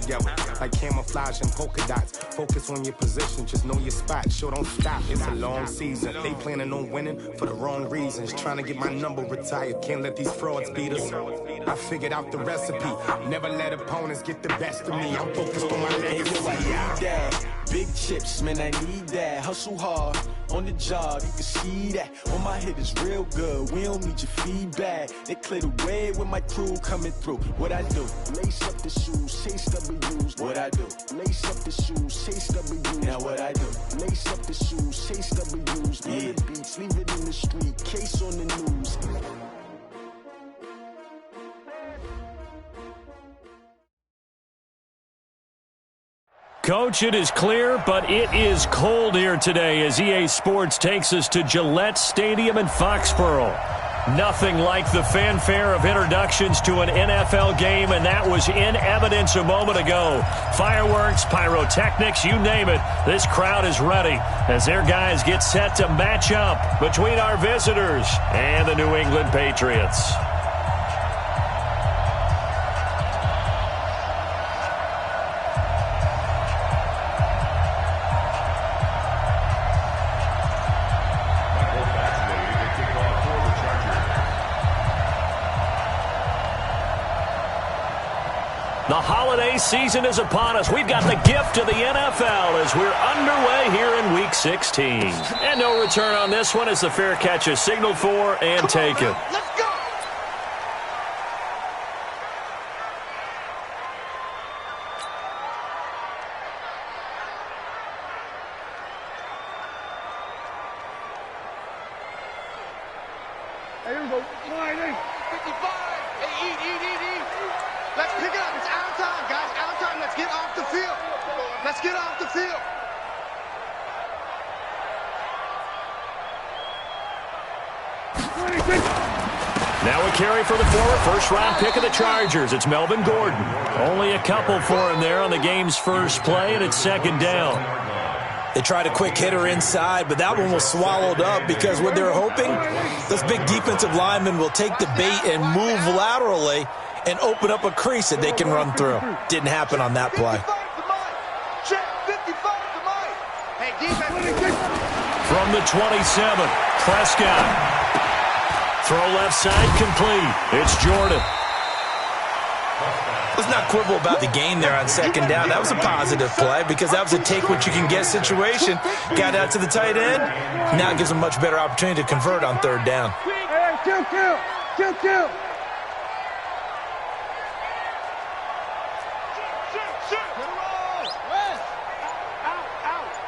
together. Like camouflage and polka dots. Focus on your position, just know your spot. Sure, don't stop, it's a long season. They planning on winning for the wrong reasons. Trying to get my number retired, can't let these frauds beat us. I figured out the recipe, never let opponents get the best of me. I'm focused on my legacy. Big chips, man, I need that. Hustle hard on the job, you can see that. On my head is real good, we don't need your feedback. They clear the way with my crew coming through. What I do? Lace up the shoes, chase W's. What I do? Lace up the shoes, chase W's. Now what I do? Lace up the shoes, chase W's. Yeah. The beats, leave it in the street, case on the news. Coach, it is clear, but it is cold here today as EA Sports takes us to Gillette Stadium in Foxborough. Nothing like the fanfare of introductions to an NFL game, and that was in evidence a moment ago. Fireworks, pyrotechnics, you name it. This crowd is ready as their guys get set to match up between our visitors and the New England Patriots. The holiday season is upon us. We've got the gift of the NFL as we're underway here in Week 16. And no return on this one as the fair catch is signaled for and taken. Let's go! Hey, here we go. 55. Hey, eat. Let's pick it up. It's out of time, guys. Out of time. Let's get off the field. Let's get off the field. Now a carry for the former first-round pick of the Chargers. It's Melvin Gordon. Only a couple for him there on the game's first play, and it's second down. They tried a quick hitter inside, but that one was swallowed up because what they're hoping, this big defensive lineman will take the bait and move laterally and open up a crease that they can run through. Didn't happen on that play. From the 27, Prescott. Throw left side complete. It's Jordan. Let's not quibble about the gain there on second down. That was a positive play because that was a take-what-you-can-get situation. Got out to the tight end. Now it gives them a much better opportunity to convert on third down. Hey, kill.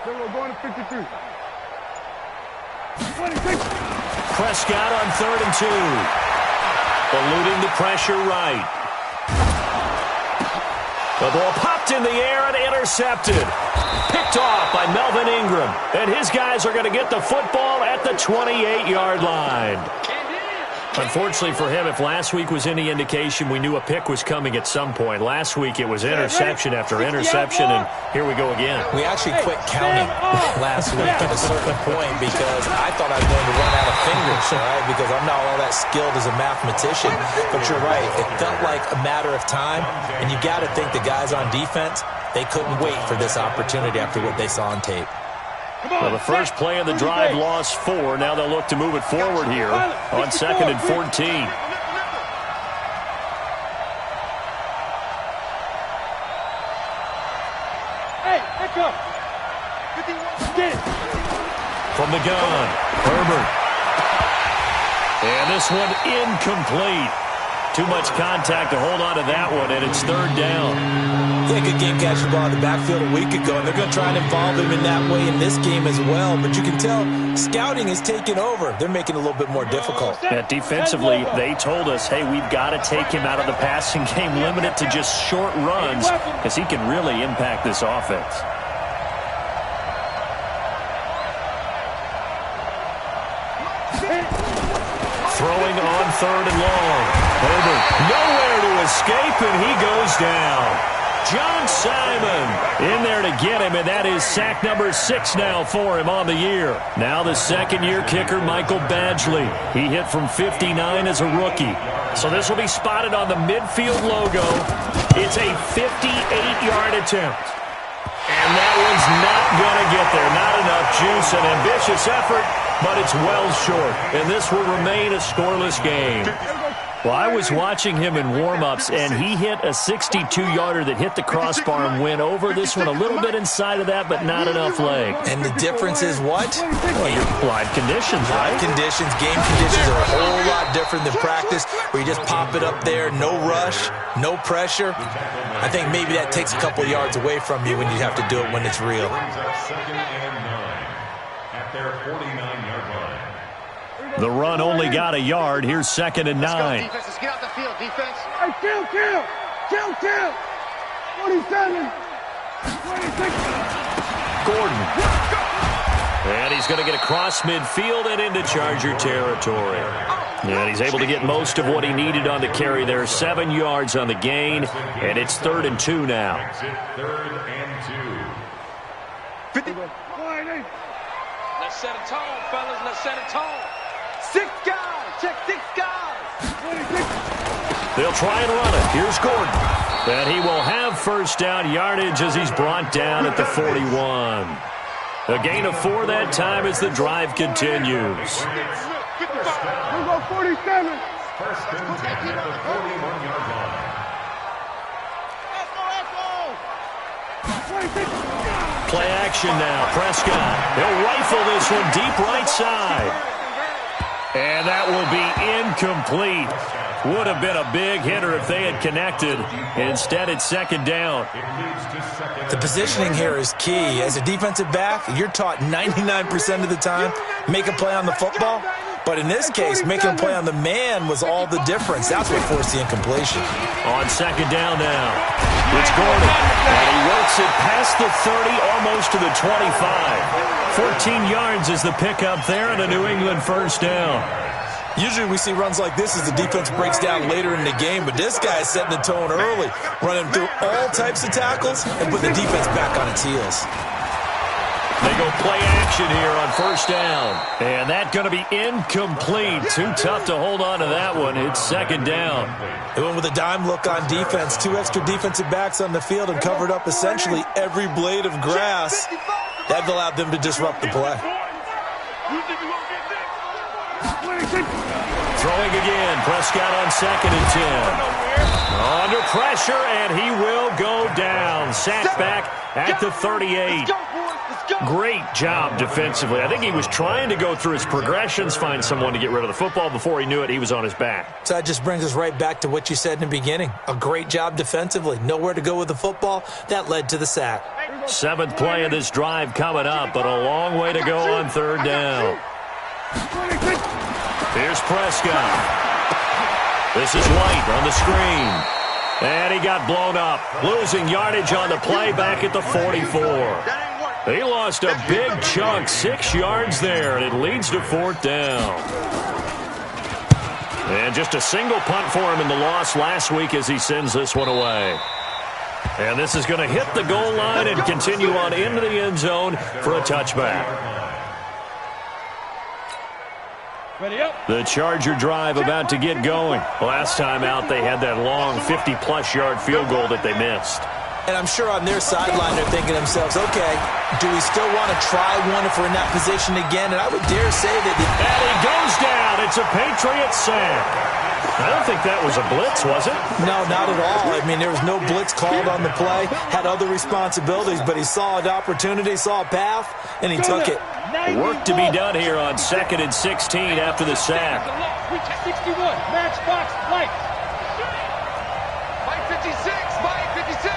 We're going to 53. 26. Prescott on 3rd and 2. Eluding the pressure right. The ball popped in the air and intercepted. Picked off by Melvin Ingram. And his guys are going to get the football at the 28-yard line. Unfortunately for him, if last week was any indication, we knew a pick was coming at some point. Last week it was interception after interception, and here we go again. We actually quit counting last week at a certain point because I thought I was going to run out of fingers, all right, because I'm not all that skilled as a mathematician. But you're right. It felt like a matter of time, and you got to think the guys on defense, they couldn't wait for this opportunity after what they saw on tape. Well, the first play of the drive lost 4. Now they'll look to move it forward here on 2nd and 14. Hey, pick up. From the gun, Herbert. And this one incomplete. Too much contact to hold on to that one, and it's 3rd down. Yeah, good game catching the ball in the backfield a week ago, and they're going to try and involve him in that way in this game as well. But you can tell scouting is taking over. They're making it a little bit more difficult. Yeah, defensively, they told us, hey, we've got to take him out of the passing game, limit it to just short runs, because he can really impact this offense. Throwing on 3rd and long. Herbert nowhere to escape, and he goes down. John Simon in there to get him, and that is sack number 6 now for him on the year. Now the second-year kicker, Michael Badgley. He hit from 59 as a rookie. So this will be spotted on the midfield logo. It's a 58-yard attempt. And that one's not going to get there. Not enough juice. An ambitious effort, but it's well short. And this will remain a scoreless game. Well, I was watching him in warm-ups, and he hit a 62-yarder that hit the crossbar and went over. This one a little bit inside of that, but not enough leg. And the difference is what? Well, your live conditions, right? Live conditions, game conditions are a whole lot different than practice, where you just pop it up there, no rush, no pressure. I think maybe that takes a couple yards away from you when you have to do it when it's real. Second and 9 at their 49-yard line. The run only got a yard. Here's 2nd and 9. Let's go, defense. Let's get out the field, defense. Hey, kill! 47, 26. Gordon. And he's going to get across midfield and into Charger territory. And he's able to get most of what he needed on the carry there. 7 yards on the gain, and it's 3rd and 2 now. 3rd and 2. 50. Let's set a tone, fellas. Let's set a tone. 6 guys. Check 6 guys. They'll try and run it. Here's Gordon. And he will have first down yardage as he's brought down at the 41. A gain of 4 that time as the drive continues. We'll go 47. First and 10 at the 41-yard line. Play action now. Prescott. He'll rifle this one deep right side. And that will be incomplete. Would have been a big hitter if they had connected. Instead, it's 2nd down. The positioning here is key. As a defensive back, you're taught 99% of the time, make a play on the football. But in this case, making a play on the man was all the difference. That's what forced the incompletion. On 2nd down now, it's Gordon. And he works it past the 30, almost to the 25. 14 yards is the pickup there, and a New England first down. Usually we see runs like this as the defense breaks down later in the game, but this guy is setting the tone early, running through all types of tackles and putting the defense back on its heels. They go play action here on 1st down. And that's going to be incomplete. Too tough to hold on to that one. It's 2nd down. They went with a dime look on defense. 2 extra defensive backs on the field and covered up essentially every blade of grass. That allowed them to disrupt the play. Throwing again. Prescott on 2nd and 10. Under pressure, and he will go down. Sacked back at the 38. Great job defensively. I think he was trying to go through his progressions, find someone to get rid of the football. Before he knew it, he was on his back. So that just brings us right back to what you said in the beginning. A great job defensively. Nowhere to go with the football. That led to the sack. 7th play of this drive coming up, but a long way to go on 3rd down. Here's Prescott. This is White on the screen. And he got blown up. Losing yardage on the play back at the 44. He lost a big chunk, 6 yards there, and it leads to 4th down. And just a single punt for him in the loss last week as he sends this one away. And this is going to hit the goal line and continue on into the end zone for a touchback. The Charger drive about to get going. Last time out, they had that long 50-plus yard field goal that they missed. And I'm sure on their sideline they're thinking to themselves, okay, do we still want to try one if we're in that position again? And I would dare say that... And he goes down. It's a Patriot sack. I don't think that was a blitz, was it? No, not at all. I mean, there was no blitz called on the play. Had other responsibilities, but he saw an opportunity, saw a path, and he took it. Work to be done here on 2nd and 16 after the sack. 61, match box, light. Mike 56, Mike 56.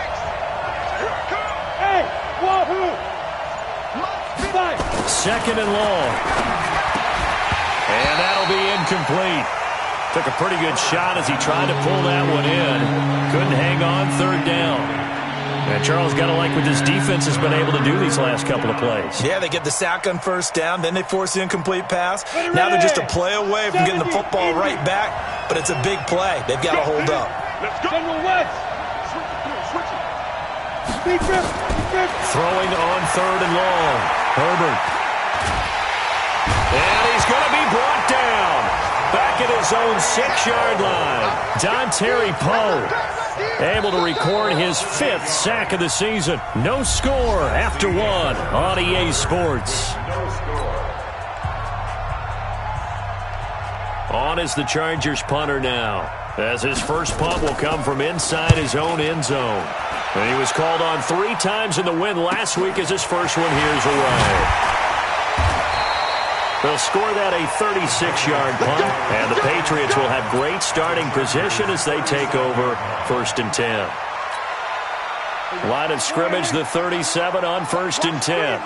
Hey, wahoo! 2nd and long. And that'll be incomplete. Took a pretty good shot as he tried to pull that one in. Couldn't hang on 3rd down. And Charles got to like what this defense has been able to do these last couple of plays. Yeah, they get the sack on 1st down, then they force the incomplete pass. Now they're just a play away from getting the football right back, but it's a big play. They've got to hold up. General West. Throwing on 3rd and long. Herbert. And he's going to be brought down. Back back at his own 6-yard line. Dontari Poe able to record his 5th sack of the season. No score after 1 on EA Sports. On is the Chargers punter now, as his first punt will come from inside his own end zone. And he was called on 3 times in the win last week as his first one here's away. They'll score that a 36-yard punt, and the Patriots will have great starting position as they take over 1st and 10. Line of scrimmage, the 37 on 1st and 10.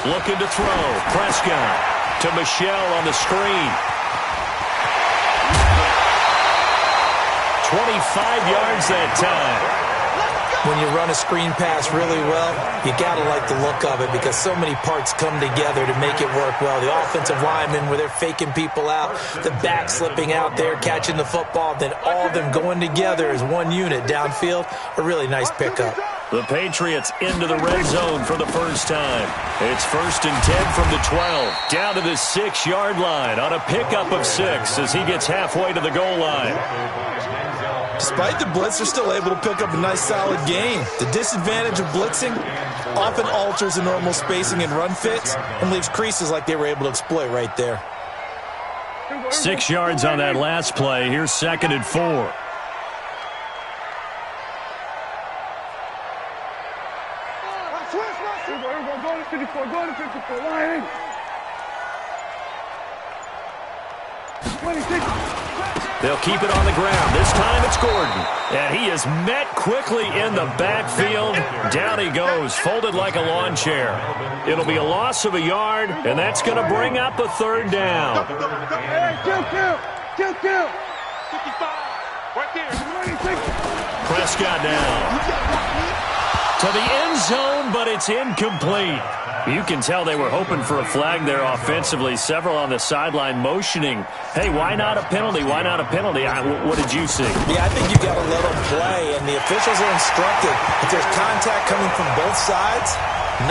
Looking to throw. Prescott to Michelle on the screen. 25 yards that time. When you run a screen pass really well, you got to like the look of it because so many parts come together to make it work well. The offensive linemen, where they're faking people out, the back slipping out there, catching the football, then all of them going together as one unit downfield. A really nice pickup. The Patriots into the red zone for the first time. It's 1st and 10 from the 12. Down to the 6-yard line on a pickup of 6 as he gets halfway to the goal line. Despite the blitz, they're still able to pick up a nice, solid gain. The disadvantage of blitzing often alters the normal spacing and run fits and leaves creases like they were able to exploit right there. 6 yards on that last play. Here's 2nd and 4. Go to 54, go to 54, line. 26. They'll keep it on the ground. This time it's Gordon. And he is met quickly in the backfield. Down he goes, folded like a lawn chair. It'll be a loss of a yard, and that's going to bring up a 3rd down. Hey, kill. 55, right there. 26. Prescott down. To the end zone, but it's incomplete. You can tell they were hoping for a flag there offensively. Several on the sideline motioning, hey, why not a penalty? Why not a penalty? What did you see? Yeah, I think you got to let them play, and the officials are instructed. If there's contact coming from both sides,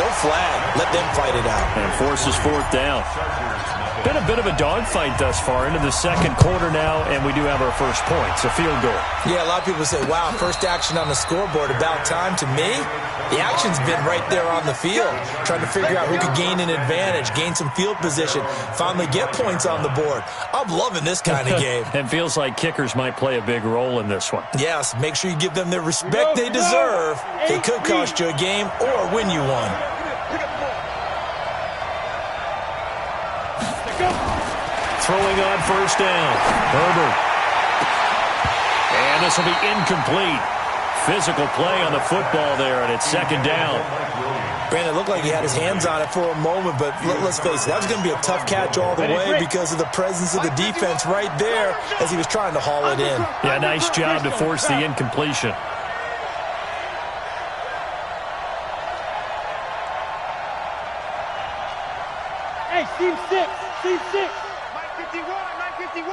no flag. Let them fight it out. And forces 4th down. Been a bit of a dogfight thus far into the 2nd quarter now, and we do have our first points, a field goal. Yeah, a lot of people say, wow, first action on the scoreboard, about time. To me, the action's been right there on the field, trying to figure out who could gain an advantage, gain some field position, finally get points on the board. I'm loving this kind of game. And feels like kickers might play a big role in this one. Yes, make sure you give them the respect they deserve. They could cost you a game or win you one. Throwing on 1st down. Herbert. And this will be incomplete. Physical play on the football there, and it's 2nd down. Brandon, it looked like he had his hands on it for a moment, but let's face it, that was going to be a tough catch all the way because of the presence of the defense right there as he was trying to haul it in. Yeah, nice job to force the incompletion. Hey, team 6, team 6. Mike 51.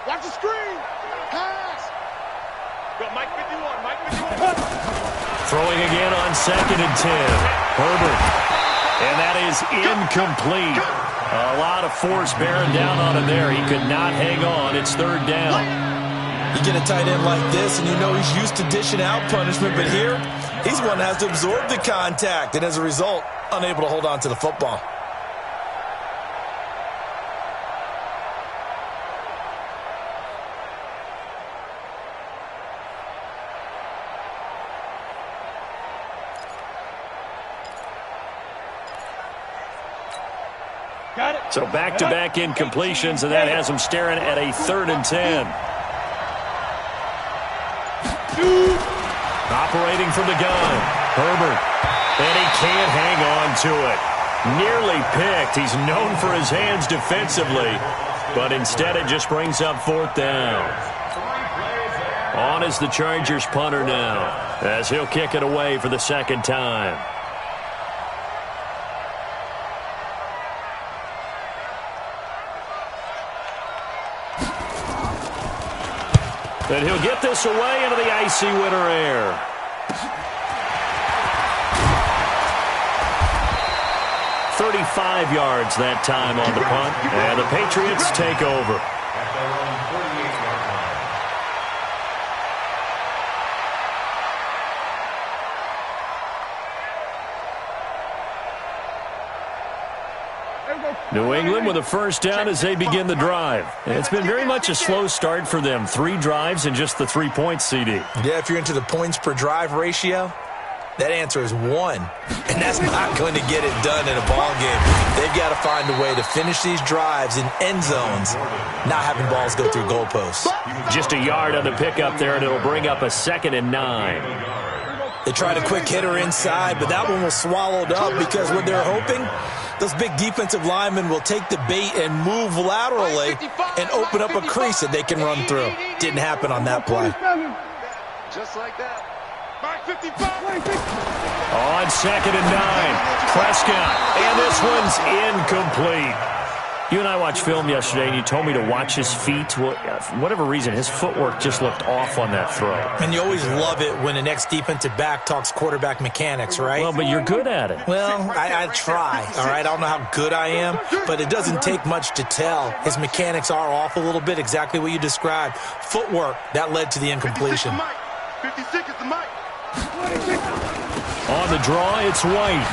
Watch the screen. Pass. Go, Mike 51. Throwing again on 2nd and 10. Herbert. And that is incomplete. A lot of force bearing down on him there. He could not hang on. It's 3rd down. You get a tight end like this, and you know he's used to dishing out punishment, but here, he's one that has to absorb the contact, and as a result, unable to hold on to the football. So back-to-back incompletions, and that has him staring at a 3rd and 10. Operating from the gun, Herbert. And he can't hang on to it. Nearly picked. He's known for his hands defensively, but instead it just brings up 4th down. On is the Chargers punter now, as he'll kick it away for the 2nd time. And he'll get this away into the icy winter air. 35 yards that time on the punt, and the Patriots take over. At their own 48-yard line. New England with a first down as they begin the drive. And it's been very much a slow start for them. 3 drives and just the 3 points, CD. Yeah, if you're into the points per drive ratio, that answer is 1. And that's not going to get it done in a ball game. They've got to find a way to finish these drives in end zones, not having balls go through goalposts. Just a yard on the pickup there, and it'll bring up a 2nd and 9. They tried a quick hitter inside, but that one was swallowed up because what they're hoping, those big defensive linemen will take the bait and move laterally and open up a crease that they can run through. Didn't happen on that play. Just like that. On 2nd and 9, Prescott, and this one's incomplete. You and I watched film yesterday, and you told me to watch his feet. Well, for whatever reason, his footwork just looked off on that throw. And you always love it when an ex-defensive back talks quarterback mechanics, right? Well, but you're good at it. Well, I try, all right? I don't know how good I am, but it doesn't take much to tell. His mechanics are off a little bit, exactly what you described. Footwork, that led to the incompletion. 56 is the mic. On the draw, it's White.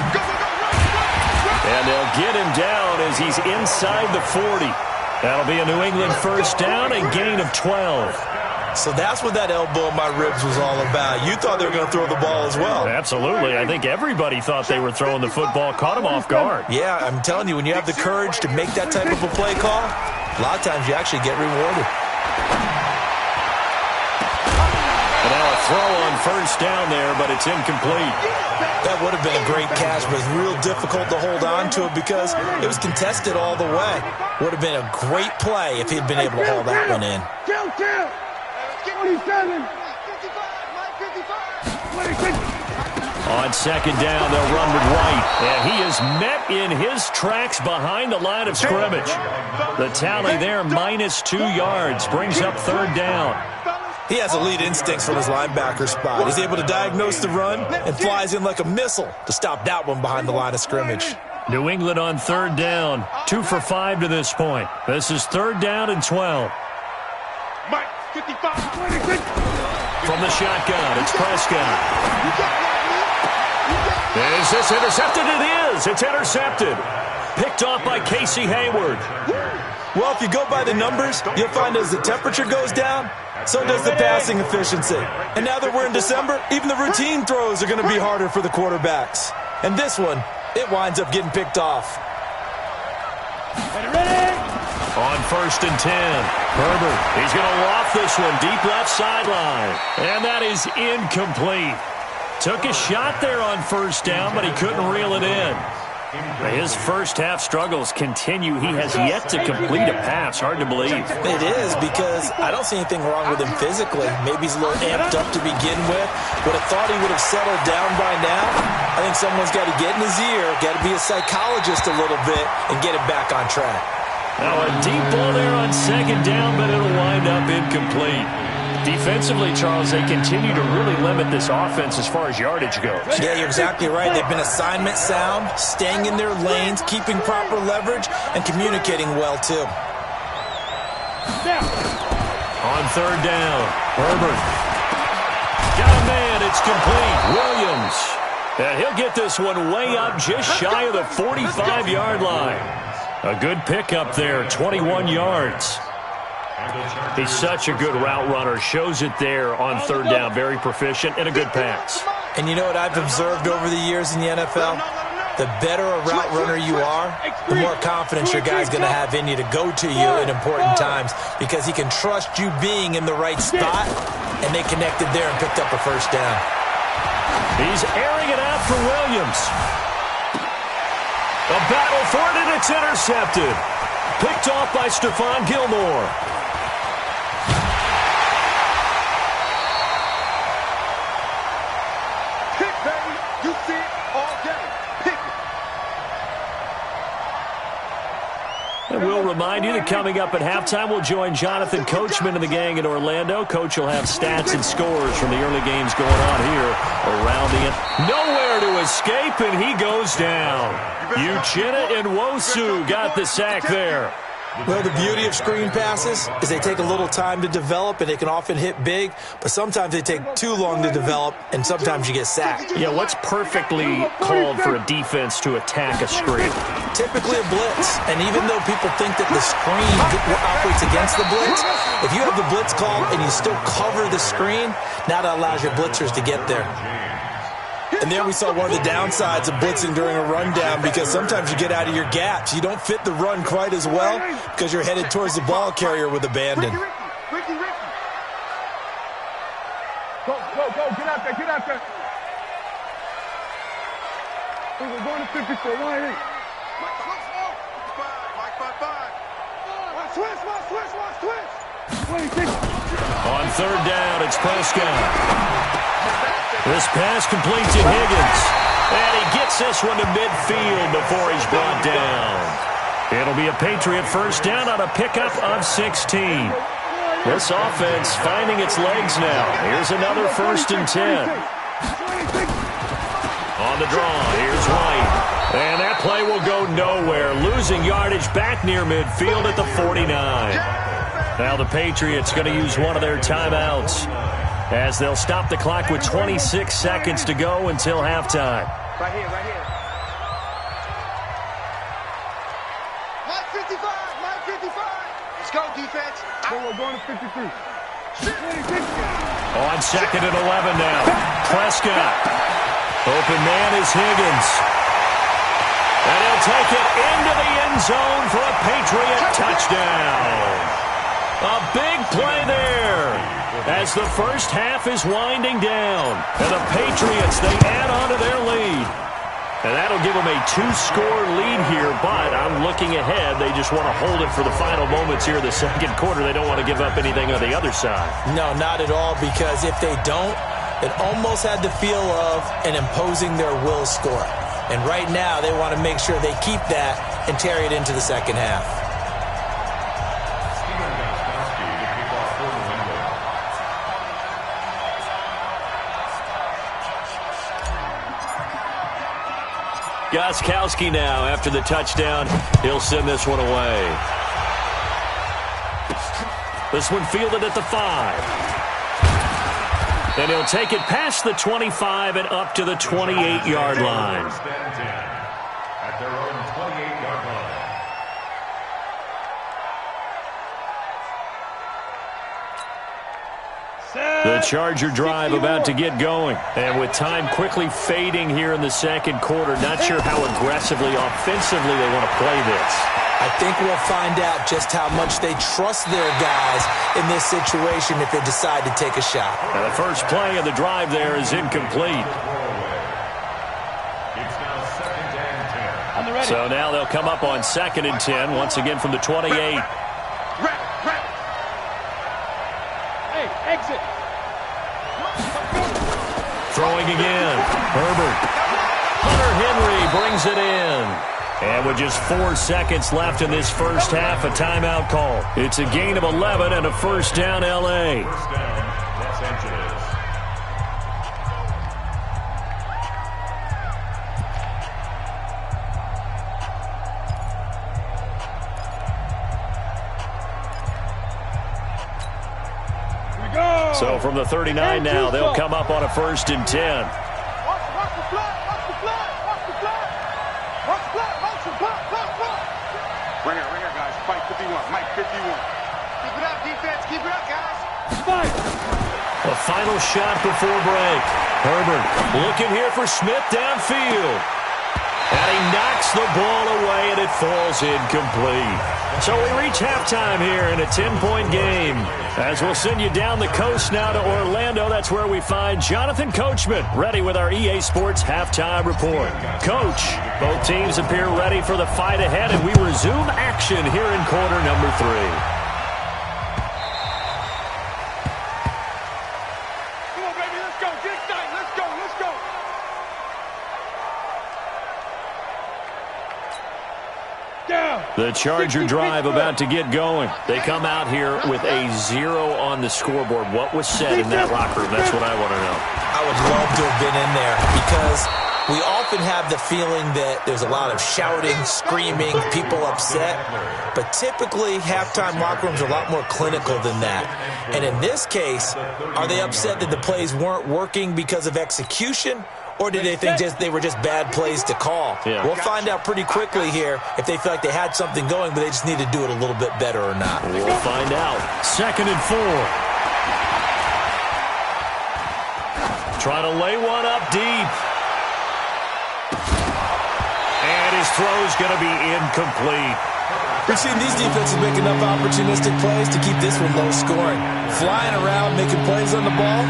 And they'll get him down as he's inside the 40. That'll be a New England first down and gain of 12. So that's what that elbow in my ribs was all about. You thought they were going to throw the ball as well. Absolutely. I think everybody thought they were throwing the football, caught him off guard. Yeah, I'm telling you, when you have the courage to make that type of a play call, a lot of times you actually get rewarded. And now a throw on first down there, but it's incomplete. That would have been a great catch, but it's real difficult to hold on to it because it was contested all the way. Would have been a great play if he'd been able to haul that one in. 27. On 2nd down, they'll run with White. And he is met in his tracks behind the line of scrimmage. The tally there, -2 yards, brings up 3rd down. He has elite instincts from his linebacker spot. He's able to diagnose the run and flies in like a missile to stop that one behind the line of scrimmage. New England on 3rd down, 2 for 5 to this point. This is 3rd down and 12. Mike, 55. From the shotgun, it's Prescott. Is this intercepted? It is. It's intercepted. Picked off by Casey Hayward. Well, if you go by the numbers, you'll find as the temperature goes down, so does the passing efficiency. And now that we're in December, even the routine throws are going to be harder for the quarterbacks. And this one, it winds up getting picked off. On 1st and 10, Herbert. He's going to loft this one deep left sideline. And that is incomplete. Took a shot there on 1st down, but he couldn't reel it in. His first half struggles continue. He has yet to complete a pass. Hard to believe. It is, because I don't see anything wrong with him physically. Maybe he's a little amped up to begin with. Would have thought he would have settled down by now. I think someone's got to get in his ear, got to be a psychologist a little bit, and get him back on track. Now a deep ball there on 2nd down, but it'll wind up incomplete. Defensively, Charles, they continue to really limit this offense as far as yardage goes. Yeah, you're exactly right. They've been assignment sound, staying in their lanes, keeping proper leverage, and communicating well, too. On 3rd down, Herbert. Got a man, it's complete. Williams. And he'll get this one way up just shy of the 45-yard line. A good pickup there, 21 yards. He's such a good route runner. Shows it there on 3rd down. Very proficient and a good pass. And you know what I've observed over the years in the NFL? The better a route runner you are, the more confidence your guy's going to have in you to go to you in important times, because he can trust you being in the right spot, and they connected there and picked up a 1st down. He's airing it out for Williams. A battle for it, and it's intercepted. Picked off by Stephon Gilmore. Pick, baby. You see it all day. Pick it. And we'll remind remind you that coming up at halftime, we'll join Jonathan Coachman and the gang in Orlando. Coach will have stats and scores from the early games going on here around the end. Nowhere to escape, and he goes down. Uchenna and Nwosu got the sack there. Well, the beauty of screen passes is they take a little time to develop, and they can often hit big, but sometimes they take too long to develop, and sometimes you get sacked. Yeah, what's perfectly called for a defense to attack a screen? Typically a blitz, and even though people think that the screen operates against the blitz, if you have the blitz called and you still cover the screen, now that allows your blitzers to get there. And there we saw one of the downsides of blitzing during a rundown, because sometimes you get out of your gaps. You don't fit the run quite as well because you're headed towards the ball carrier with abandon. Ricky. Go. Get out there. We're going to 54. Line in. Switch. On third down, it's Prescott. This pass complete to Higgins. And he gets this one to midfield before he's brought down. It'll be a Patriot first down on a pickup of 16. This offense finding its legs now. Here's another 1st and 10. On the draw, here's White. And that play will go nowhere. Losing yardage back near midfield at the 49. Now the Patriots going to use one of their timeouts, as they'll stop the clock with 26 seconds to go until halftime. Right here. Mike 55. Let's go, defense. We're going to 53. On 2nd and 11 now. Prescott. Open man is Higgins. And he'll take it into the end zone for a Patriot touchdown. A big play there as the first half is winding down. And the Patriots, they add on to their lead. And that'll give them a 2-score lead here, but I'm looking ahead. They just want to hold it for the final moments here in the second quarter. They don't want to give up anything on the other side. No, not at all, because if they don't, it almost had the feel of an imposing their will score. And right now, they want to make sure they keep that and carry it into the second half. Gostkowski now, after the touchdown, he'll send this one away. This one fielded at the 5. And he'll take it past the 25 and up to the 28-yard line. At their own 28-yard line. The Charger drive about to get going. And with time quickly fading here in the second quarter, not sure how aggressively, offensively they want to play this. I think we'll find out just how much they trust their guys in this situation if they decide to take a shot. Now the first play of the drive there is incomplete. So now they'll come up on 2nd and 10, once again from the 28. Hey, exit. Throwing again. Herbert. Hunter Henry brings it in. And with just 4 seconds left in this first half, a timeout call. It's a gain of 11 and a first down, L.A. First down, Los Angeles. So from the 39 now, they'll come up on a 1st and 10. Watch the flag. Right here, guys. Fight 51. Mike 51. Keep it up, defense. Keep it up, guys. Fight. A final shot before break. Herbert looking here for Smith downfield. And he knocks the ball away, and it falls incomplete. So we reach halftime here in a 10-point game. As we'll send you down the coast now to Orlando, that's where we find Jonathan Coachman, ready with our EA Sports halftime report. Coach, both teams appear ready for the fight ahead, and we resume action here in quarter number 3. Come on, baby, let's go. Get excited. Let's go. The The Charger drive about to get going. They come out here with a 0 on the scoreboard. What was said in that locker room? That's what I want to know. I would love to have been in there because we often have the feeling that there's a lot of shouting, screaming, people upset. But typically, halftime locker rooms are a lot more clinical than that. And in this case, are they upset that the plays weren't working because of execution? Or did they think they were just bad plays to call? Yeah. We'll find out pretty quickly here if they feel like they had something going, but they just need to do it a little bit better or not. We'll find out. 2nd and 4. Try to lay one up deep. And his throw's going to be incomplete. We've seen these defenses make enough opportunistic plays to keep this one low scoring. Flying around, making plays on the ball,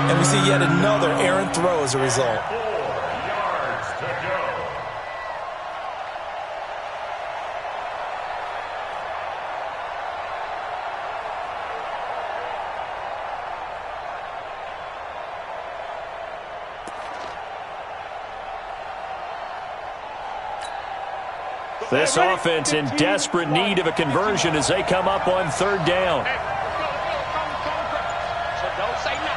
and we see yet another errant throw as a result. 4 yards to go. This offense in desperate need of a conversion as they come up on 3rd down. So don't say no.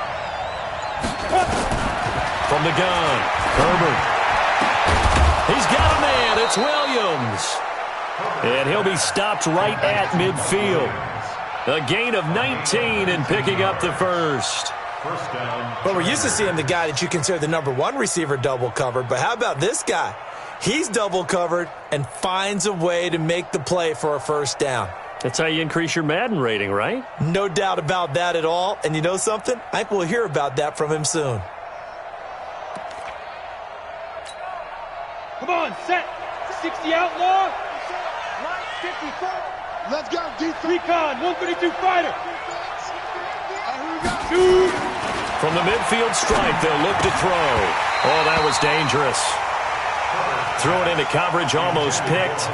From the gun, Herbert. He's got a man. It's Williams. And he'll be stopped right at midfield. A gain of 19 and picking up the first. First down. But we're used to seeing the guy that you consider the #1 receiver double covered. But how about this guy? He's double covered and finds a way to make the play for a first down. That's how you increase your Madden rating, right? No doubt about that at all. And you know something? I think we'll hear about that from him soon. Come on, set. 60 outlaw. 54. Let's go, defense. Recon, 132 fighter. Here we go. Shoot. From the midfield stripe, they'll look to throw. Oh, that was dangerous. Threw it into coverage, almost picked,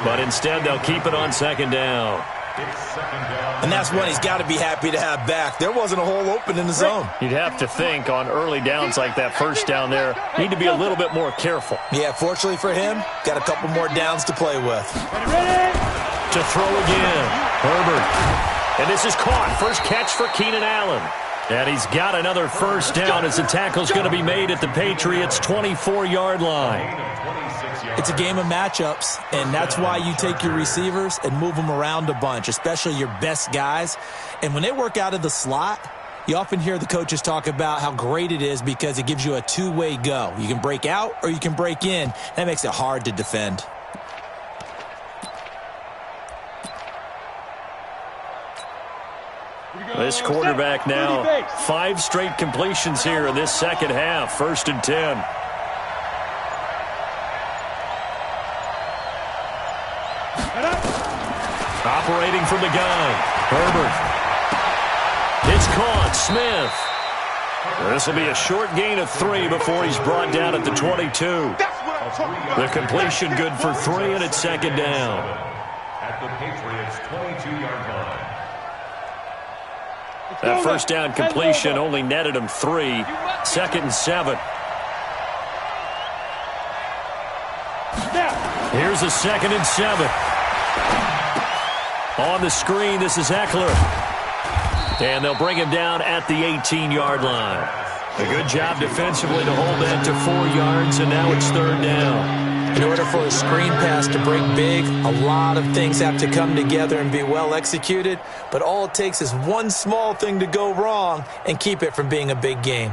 but instead they'll keep it on 2nd down. And that's one he's got to be happy to have back. There wasn't a hole open in the zone. You'd have to think on early downs like that first down there, need to be a little bit more careful. Yeah, fortunately for him, got a couple more downs to play with. Ready? To throw again, Herbert. And this is caught. First catch for Keenan Allen. And he's got another first down as the tackle's going to be made at the Patriots' 24-yard line. It's a game of matchups, and that's why you take your receivers and move them around a bunch, especially your best guys. And when they work out of the slot, you often hear the coaches talk about how great it is because it gives you a two-way go. You can break out or you can break in. That makes it hard to defend. This quarterback now, 5 straight completions here in this second half. 1st and 10. Operating from the gun, Herbert. It's caught, Smith. This will be a short gain of 3 before he's brought down at the 22. The completion good for 3, and it's 2nd down. At the Patriots' 22-yard line. That first down completion only netted him 3. 2nd and 7. Here's a 2nd and 7. On the screen, this is Eckler. And they'll bring him down at the 18-yard line. A good job defensively to hold that to 4 yards, and now it's 3rd down. In order for a screen pass to break big, a lot of things have to come together and be well executed, but all it takes is one small thing to go wrong and keep it from being a big game.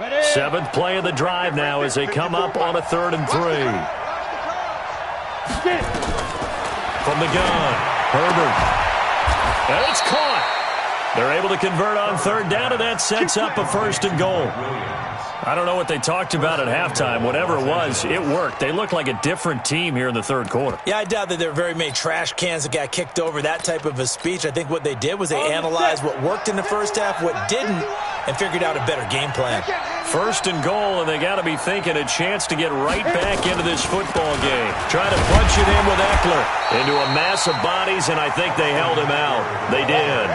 Ready? 7th play of the drive now as they come up on a 3rd and 3. From the gun, Herbert. And it's caught. They're able to convert on 3rd down, and that sets up a 1st and goal. I don't know what they talked about at halftime. Whatever it was, it worked. They look like a different team here in the 3rd quarter. Yeah, I doubt that there are very many trash cans that got kicked over, that type of a speech. I think what they did was they analyzed what worked in the first half, what didn't, and figured out a better game plan. 1st and goal, and they got to be thinking a chance to get right back into this football game. Trying to punch it in with Eckler into a mass of bodies, and I think they held him out. They did.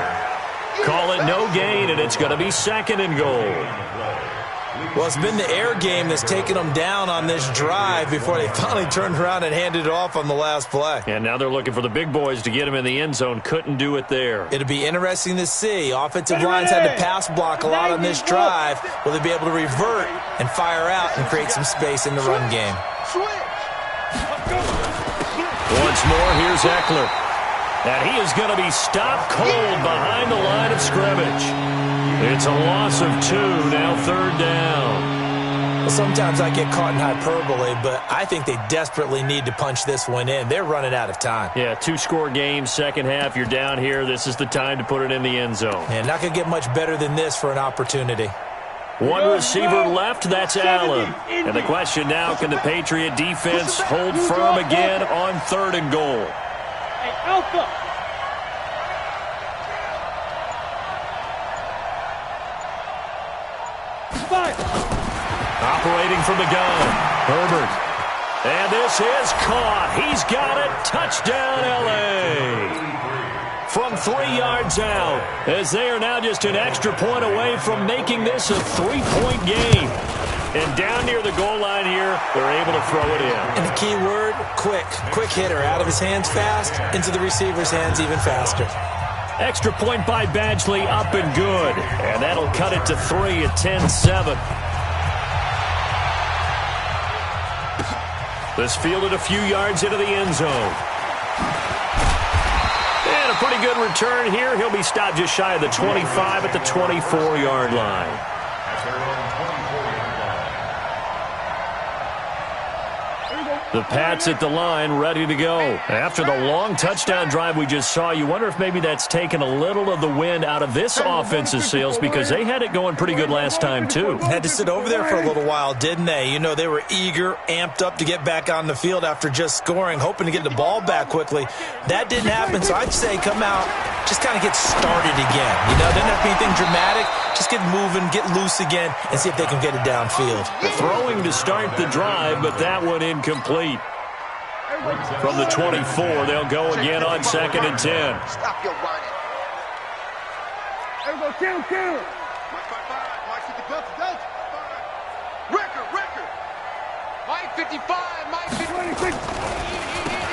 Call it no gain, and it's going to be 2nd and goal. Well, it's been the air game that's taken them down on this drive before they finally turned around and handed it off on the last play. And now they're looking for the big boys to get him in the end zone. Couldn't do it there. It'll be interesting to see. Offensive lines had to pass block a lot on this drive. Will they be able to revert and fire out and create some space in the run game? Once more, here's Eckler. And he is going to be stopped cold behind the line of scrimmage. It's a loss of 2, now 3rd down. Well, sometimes I get caught in hyperbole, but I think they desperately need to punch this one in. They're running out of time. Yeah, 2-score game, second half. You're down here. This is the time to put it in the end zone. And not going to get much better than this for an opportunity. One receiver left, that's Allen. And the question now, can the Patriot defense hold firm again on 3rd and goal? Hey, Alpha! Operating from the gun, Herbert. And this is caught. He's got it. Touchdown, L.A. From 3 yards out, as they are now just an extra point away from making this a 3-point game. And down near the goal line here, they're able to throw it in. And the key word, quick. Quick hitter. Out of his hands fast, into the receiver's hands even faster. Extra point by Badgley, up and good. And that'll cut it to 3 at 10-7. This fielded a few yards into the end zone. And a pretty good return here. He'll be stopped just shy of the 25 at the 24-yard line. The Pats at the line, ready to go. After the long touchdown drive we just saw, you wonder if maybe that's taken a little of the wind out of this offensive sails, because they had it going pretty good last time, too. Had to sit over there for a little while, didn't they? You know, they were eager, amped up to get back on the field after just scoring, hoping to get the ball back quickly. That didn't happen, so I'd say come out, just kind of get started again. You know, doesn't have to be anything dramatic. Just get moving, get loose again, and see if they can get it downfield. Throwing to start the drive, but that one incomplete. From the 24, they'll go again on 2nd and 10. Stop your whining. There we go, kill. Record. Mike 55, Mike 56.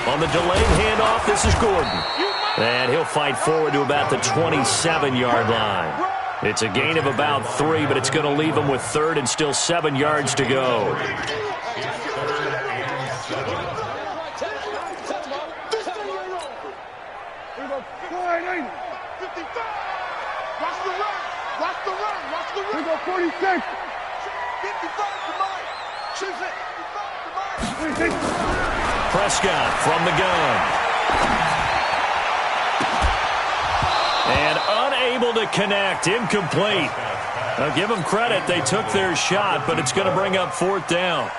On the delayed handoff, this is Gordon. And he'll fight forward to about the 27-yard line. It's a gain of about 3, but it's going to leave him with 3rd and still 7 yards to go. Here we go, 46. 55 to Mike. Choose it. 55 to Mike. Prescott from the gun. And unable to connect. Incomplete. Now give them credit. They took their shot, but it's going to bring up 4th down.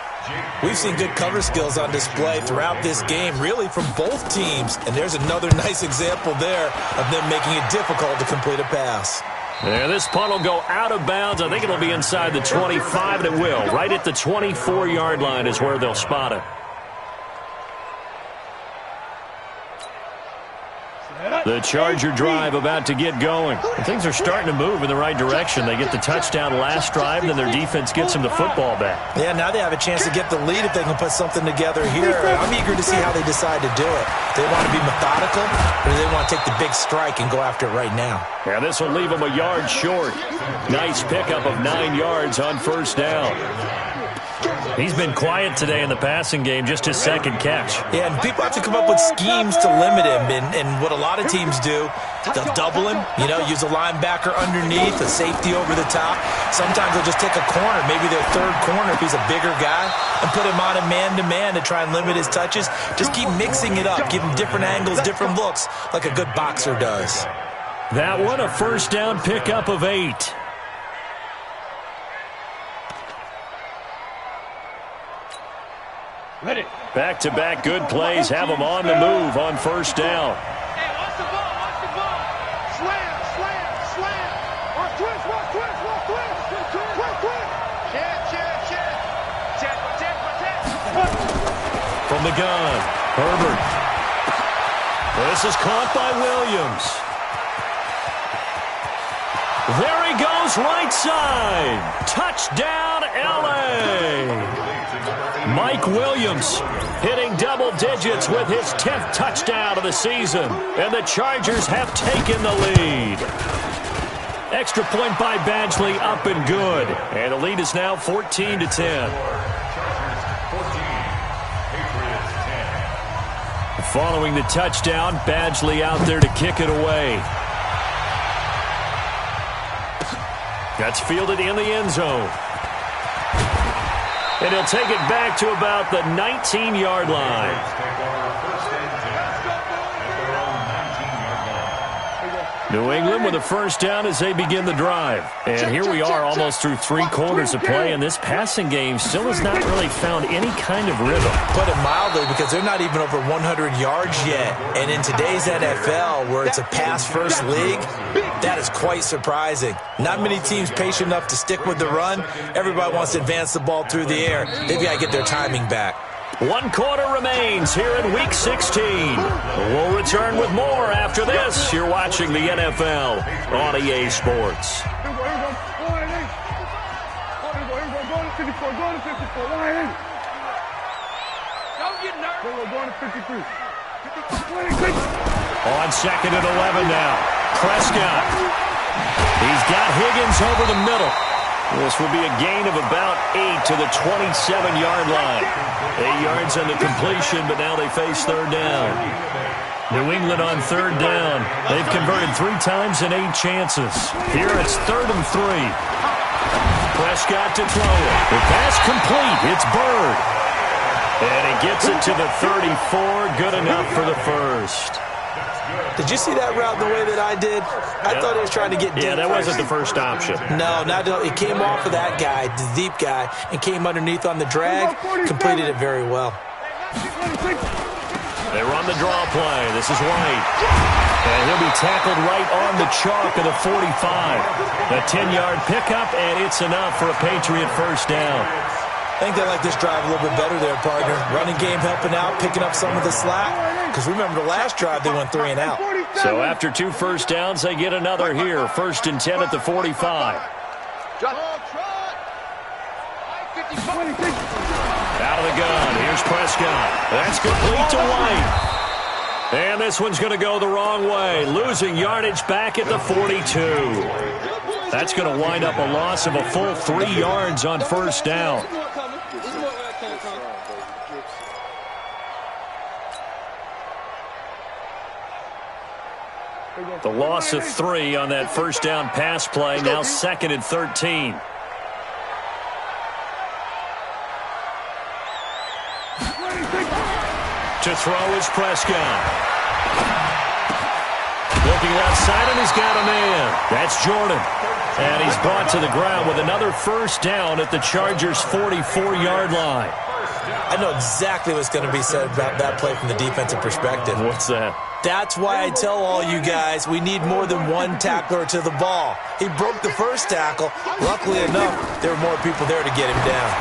We've seen good cover skills on display throughout this game, really from both teams. And there's another nice example there of them making it difficult to complete a pass. And this punt will go out of bounds. I think it'll be inside the 25, and it will. Right at the 24-yard line is where they'll spot it. The Charger drive about to get going. And things are starting to move in the right direction. They get the touchdown last drive, then their defense gets them the football back. Yeah, now they have a chance to get the lead if they can put something together here. I'm eager to see how they decide to do it. Do they want to be methodical, or do they want to take the big strike and go after it right now? Yeah, this will leave them a yard short. Nice pickup of 9 yards on 1st down. He's been quiet today in the passing game, just his 2nd catch. Yeah, and people have to come up with schemes to limit him. And what a lot of teams do, they'll double him, you know, use a linebacker underneath, a safety over the top. Sometimes they'll just take a corner, maybe their 3rd corner if he's a bigger guy, and put him on a man-to-man to try and limit his touches. Just keep mixing it up, give him different angles, different looks, like a good boxer does. That one, a 1st down pickup of 8. Ready. Back-to-back good plays have them on the move on 1st down. Hey, watch the ball. Slam. Watch twist. Check. From the gun, Herbert. This is caught by Williams. There he goes, right side. Touchdown, L.A. Mike Williams hitting double digits with his 10th touchdown of the season. And the Chargers have taken the lead. Extra point by Badgley, up and good. And the lead is now 14-10. Following the touchdown, Badgley out there to kick it away. That's fielded in the end zone. And he'll take it back to about the 19-yard line. New England with a first down as they begin the drive. And here we are almost through 3 quarters of play, and this passing game still has not really found any kind of rhythm. Put it mildly, because they're not even over 100 yards yet. And in today's NFL, where it's a pass-first league, that is quite surprising. Not many teams patient enough to stick with the run. Everybody wants to advance the ball through the air. They've got to get their timing back. 1 quarter remains here in Week 16. We'll return with more after this. You're watching the NFL on EA Sports. On 2nd and 11 now. Prescott. He's got Higgins over the middle. This will be a gain of about 8 to the 27-yard line. 8 yards on the completion, but now they face third down. New England on third down. They've converted 3 times in 8 chances. Here it's 3rd and 3. Prescott to throw it. The pass complete. It's Bird. And he gets it to the 34. Good enough for the first. Did you see that route the way that I did? I thought he was trying to get deep. Yeah, that wasn't the first option. No, it came off of that guy, the deep guy, and came underneath on the drag. Completed it very well. They run the draw play. This is White. And he'll be tackled right on the chalk of the 45. A 10-yard pickup, and it's enough for a Patriot first down. I think they like this drive a little bit better there, partner. Running game helping out, picking up some of the slack. Because remember, the last drive, they went 3 and out. So after 2 first downs, they get another here. 1st and 10 at the 45. Out of the gun. Here's Prescott. That's complete to White. And this one's going to go the wrong way. Losing yardage back at the 42. That's going to wind up a loss of a full 3 yards on first down. The loss of 3 on that first down pass play. Now 2nd and 13. To throw is Prescott. Looking left side, and he's got a man. That's Jordan. And he's brought to the ground with another first down at the Chargers' 44-yard line. I know exactly what's going to be said about that play from the defensive perspective. What's that? That's why I tell all you guys we need more than one tackler to the ball. He broke the first tackle. Luckily enough, there were more people there to get him down.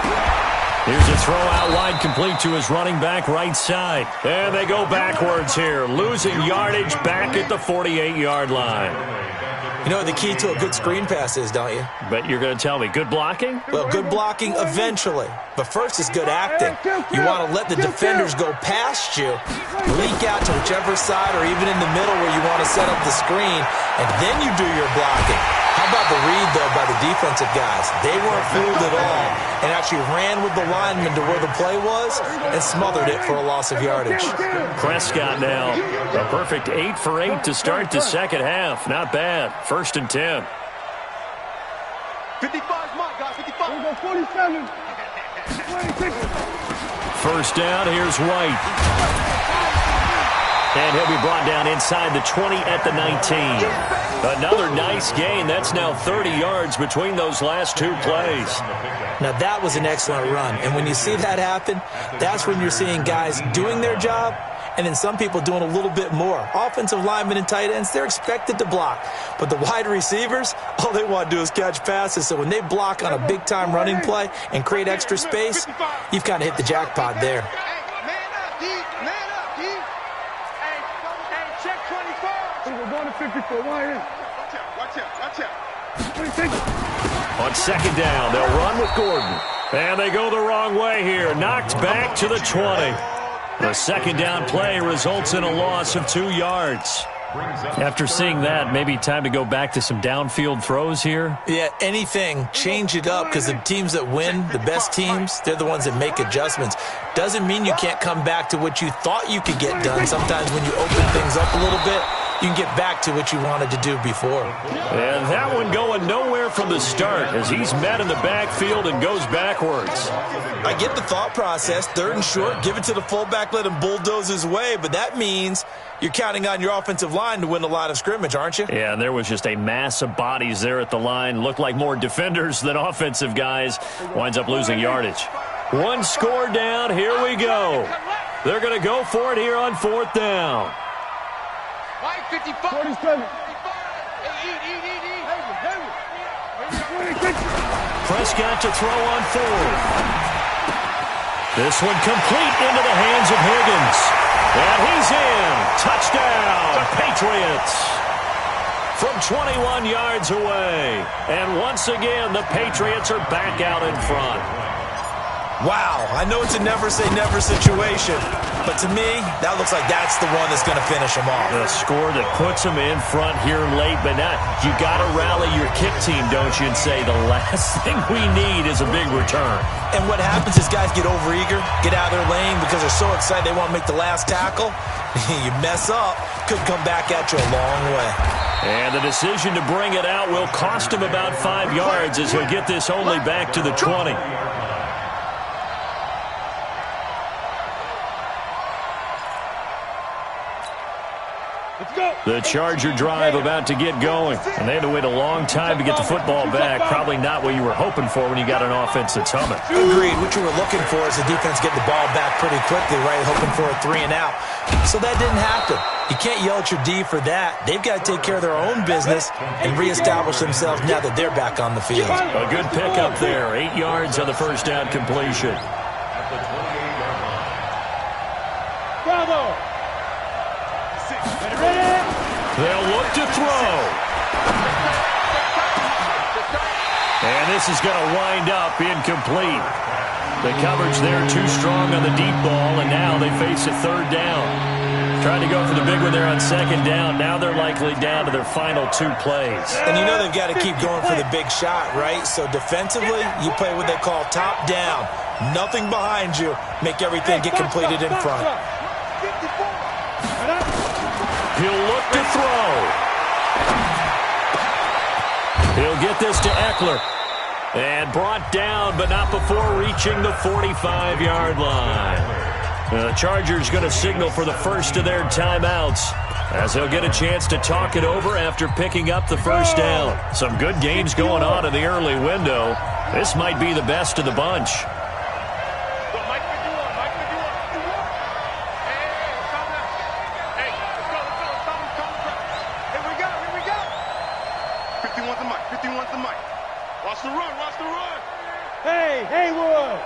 Here's a throw out wide, complete to his running back right side. And they go backwards here, losing yardage back at the 48-yard line. You know what the key to a good screen pass is, don't you? But you're going to tell me, good blocking? Well, good blocking eventually. But first is good acting. You want to let the defenders go past you, leak out to whichever side or even in the middle where you want to set up the screen, and then you do your blocking. How about the read, though, by the defensive guys? They weren't fooled at all and actually ran with the lineman to where the play was and smothered it for a loss of yardage. Prescott now, a perfect 8 for 8 to start the second half. Not bad. 1st and 10. 55 mark, guys, 55. 47. 26. First down, here's White. And he'll be brought down inside the 20 at the 19. Another nice gain. That's now 30 yards between those last 2 plays. Now, that was an excellent run. And when you see that happen, that's when you're seeing guys doing their job and then some people doing a little bit more. Offensive linemen and tight ends, they're expected to block. But the wide receivers, all they want to do is catch passes. So when they block on a big-time running play and create extra space, you've kind of hit the jackpot there. We're going to 54. Why in? Watch out. On second down, they'll run with Gordon. And they go the wrong way here. Knocked back to the 20. The second down play results in a loss of 2 yards. After seeing that, maybe time to go back to some downfield throws here? Yeah, anything. Change it up, because the teams that win, the best teams, they're the ones that make adjustments. Doesn't mean you can't come back to what you thought you could get done. Sometimes when you open things up a little bit, you can get back to what you wanted to do before. And that one going nowhere from the start as he's met in the backfield and goes backwards. I get the thought process. 3rd and short, give it to the fullback, let him bulldoze his way, but that means you're counting on your offensive line to win a line of scrimmage, aren't you? Yeah, and there was just a mass of bodies there at the line. Looked like more defenders than offensive guys. Winds up losing yardage. 1 score down. Here we go. They're going to go for it here on 4th down. 47. Prescott to throw on 4th. This one complete into the hands of Higgins. And he's in. Touchdown, Patriots. From 21 yards away. And once again, the Patriots are back out in front. Wow, I know it's a never-say-never situation, but to me, that looks like that's the one that's going to finish them off. The score that puts them in front here late, but not. You got to rally your kick team, don't you, and say the last thing we need is a big return. And what happens is guys get overeager, get out of their lane because they're so excited they want to make the last tackle. You mess up, could come back at you a long way. And the decision to bring it out will cost him about 5 yards as he'll get this only back to the 20. The Charger drive about to get going, and they had to wait a long time to get the football back. Probably not what you were hoping for when you got an offense that's humming. Agreed. What you were looking for is the defense get the ball back pretty quickly, right? Hoping for a 3 and out. So that didn't happen. You can't yell at your D for that. They've got to take care of their own business and reestablish themselves now that they're back on the field. A good pickup there. 8 yards on the first down completion. Bravo. They'll look to throw. And this is going to wind up incomplete. The coverage there too strong on the deep ball, and now they face a 3rd down. Trying to go for the big one there on 2nd down. Now they're likely down to their final 2 plays. And you know they've got to keep going for the big shot, right? So defensively, you play what they call top down. Nothing behind you. Make everything get completed in front. He'll look to throw. He'll get this to Eckler. And brought down, but not before reaching the 45-yard line. The Chargers going to signal for the first of their timeouts as they'll get a chance to talk it over after picking up the first down. Some good games going on in the early window. This might be the best of the bunch. Hey, Haywood.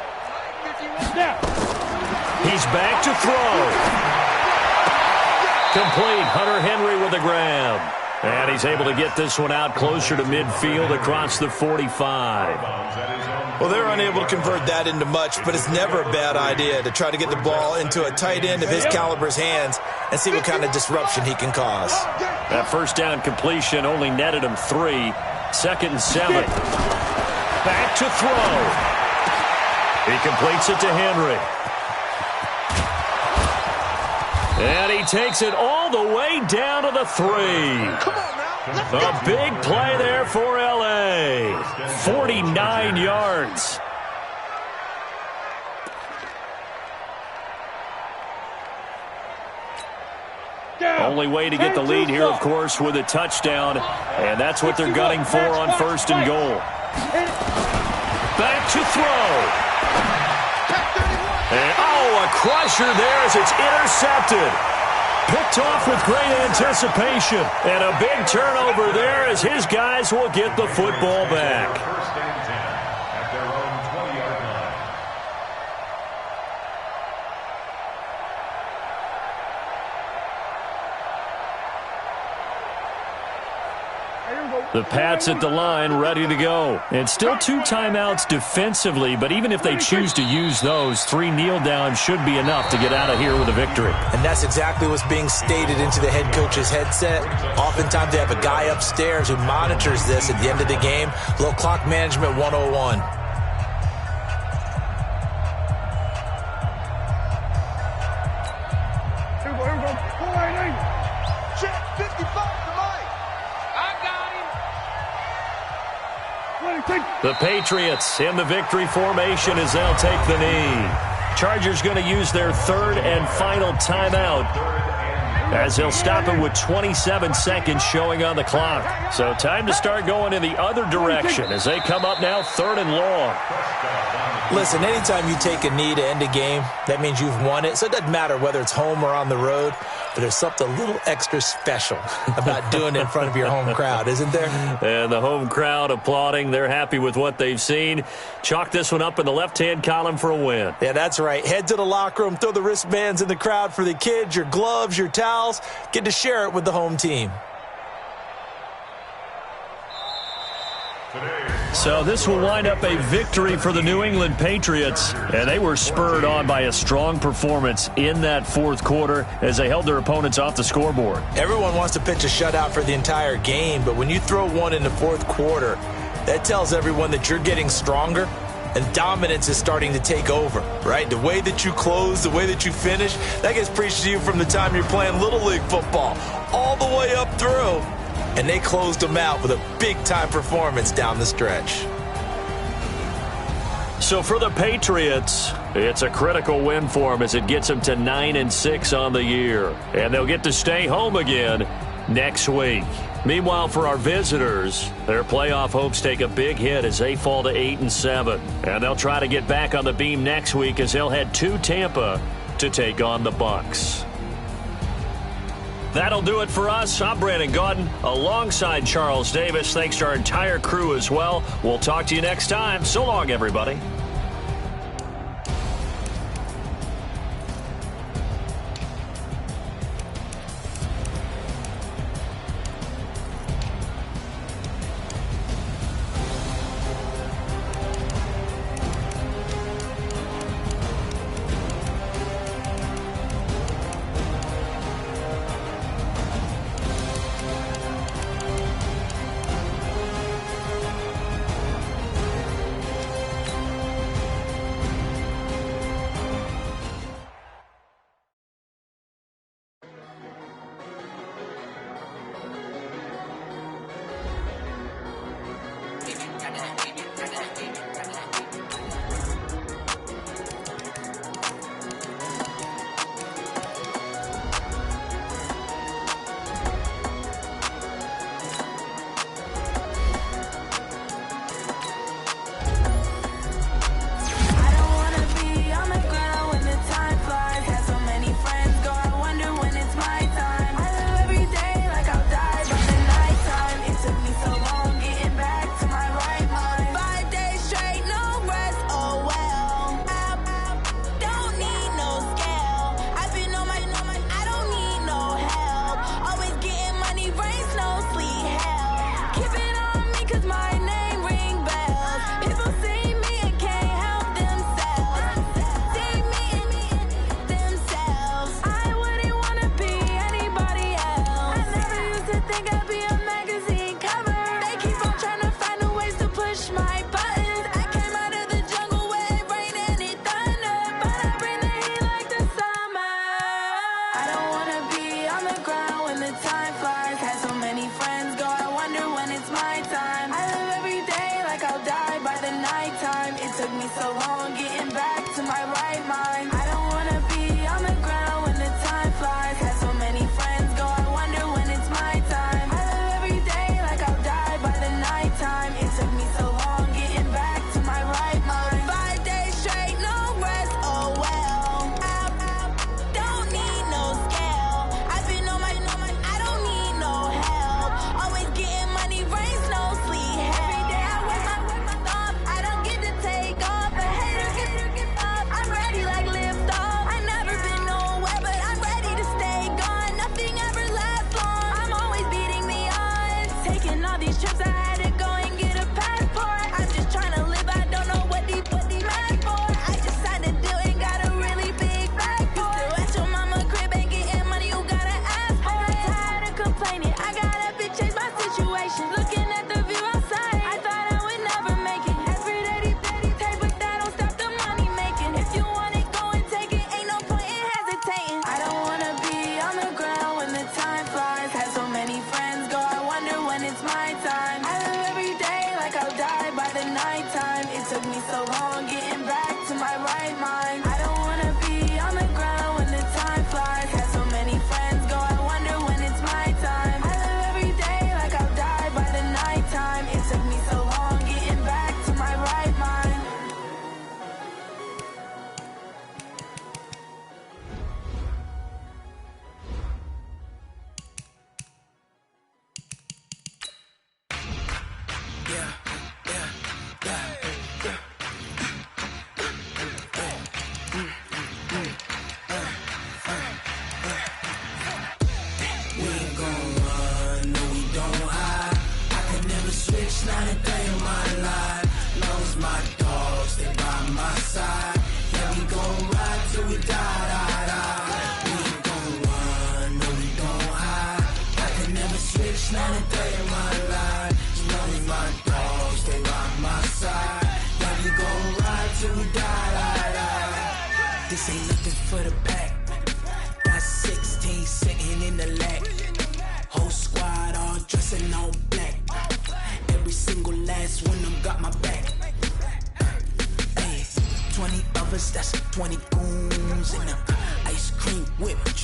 Snap. He's back to throw. Complete. Hunter Henry with a grab. And he's able to get this one out closer to midfield across the 45. Well, they're unable to convert that into much, but it's never a bad idea to try to get the ball into a tight end of his caliber's hands and see what kind of disruption he can cause. That first down completion only netted him 3. 2nd and 7. Back to throw. He completes it to Henry. And he takes it all the way down to the 3. A big play there for L.A. 49 yards. Only way to get the lead here, of course, with a touchdown. And that's what they're gunning for on 1st and goal. Back to throw. And, a crusher there as it's intercepted. Picked off with great anticipation. And a big turnover there as his guys will get the football back. First and 10 at their own 20-yard line. The Pats at the line, ready to go. And still 2 timeouts defensively, but even if they choose to use those, 3 kneel downs should be enough to get out of here with a victory. And that's exactly what's being stated into the head coach's headset. Oftentimes they have a guy upstairs who monitors this at the end of the game. Little clock management 101. Check 55 to Mike. I got him. The Patriots in the victory formation as they'll take the knee. Chargers going to use their 3rd and final timeout as they'll stop it with 27 seconds showing on the clock. So time to start going in the other direction as they come up now 3rd and long. Listen, anytime you take a knee to end a game, that means you've won it. So it doesn't matter whether it's home or on the road, but there's something a little extra special about doing it in front of your home crowd, isn't there? And the home crowd applauding. They're happy with what they've seen. Chalk this one up in the left-hand column for a win. Yeah, that's right. Head to the locker room, throw the wristbands in the crowd for the kids, your gloves, your towels. Get to share it with the home team. So this will wind up a victory for the New England Patriots, and they were spurred on by a strong performance in that 4th quarter as they held their opponents off the scoreboard. Everyone wants to pitch a shutout for the entire game, but when you throw one in the 4th quarter, that tells everyone that you're getting stronger and dominance is starting to take over, right? The way that you close, the way that you finish, that gets preached to you from the time you're playing Little League football all the way up through. And they closed them out with a big-time performance down the stretch. So for the Patriots, it's a critical win for them as it gets them to 9-6 on the year. And they'll get to stay home again next week. Meanwhile, for our visitors, their playoff hopes take a big hit as they fall to 8-7. And they'll try to get back on the beam next week as they'll head to Tampa to take on the Bucs. That'll do it for us. I'm Brandon Gaudin alongside Charles Davis. Thanks to our entire crew as well. We'll talk to you next time. So long, everybody. Don't need no scale.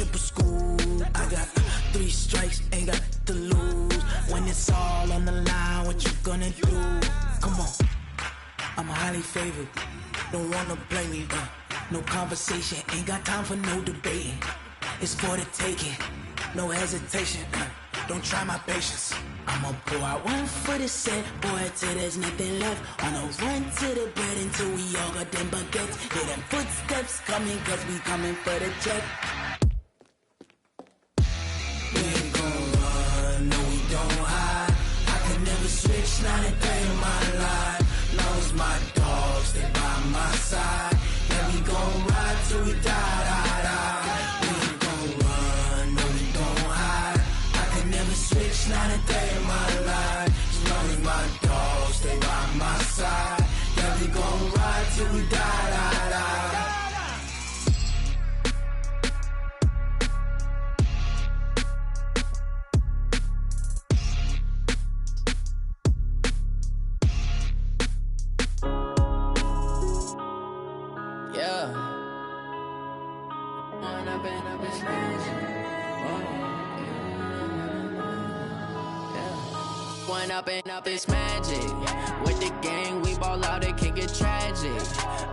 triple school. I got 3 strikes, ain't got to lose. When it's all on the line, what you gonna do? Come on, I'm highly favored. Don't wanna blame me. No conversation, ain't got time for no debating. It's for the taking, no hesitation. Don't try my patience. I'ma pour out one for the set, boy, till there's nothing left. On a run to the bread until we all got them baguettes. Hear them footsteps coming, cause we coming for the check. We ain't gon' run, no we don't hide. I can never switch, not a day in my life. Long as my dogs, stay by my side. Yeah, we gon' ride till we die, die, die. We ain't gon' run, no we don't hide. I can never switch, not a day in my life. As long as my dogs stay by my side. Yeah, we gon' ride till we die, die, die. Up this magic. With the gang, we ball out, it can get tragic.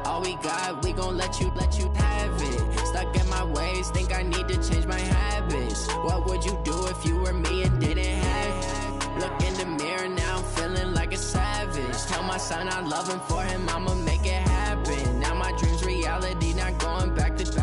All we got, we gon' let you have it. Stuck in my ways, think I need to change my habits. What would you do if you were me and didn't have it? Look in the mirror, now I'm feeling like a savage. Tell my son I love him, for him I'ma make it happen. Now my dream's reality, not going back to.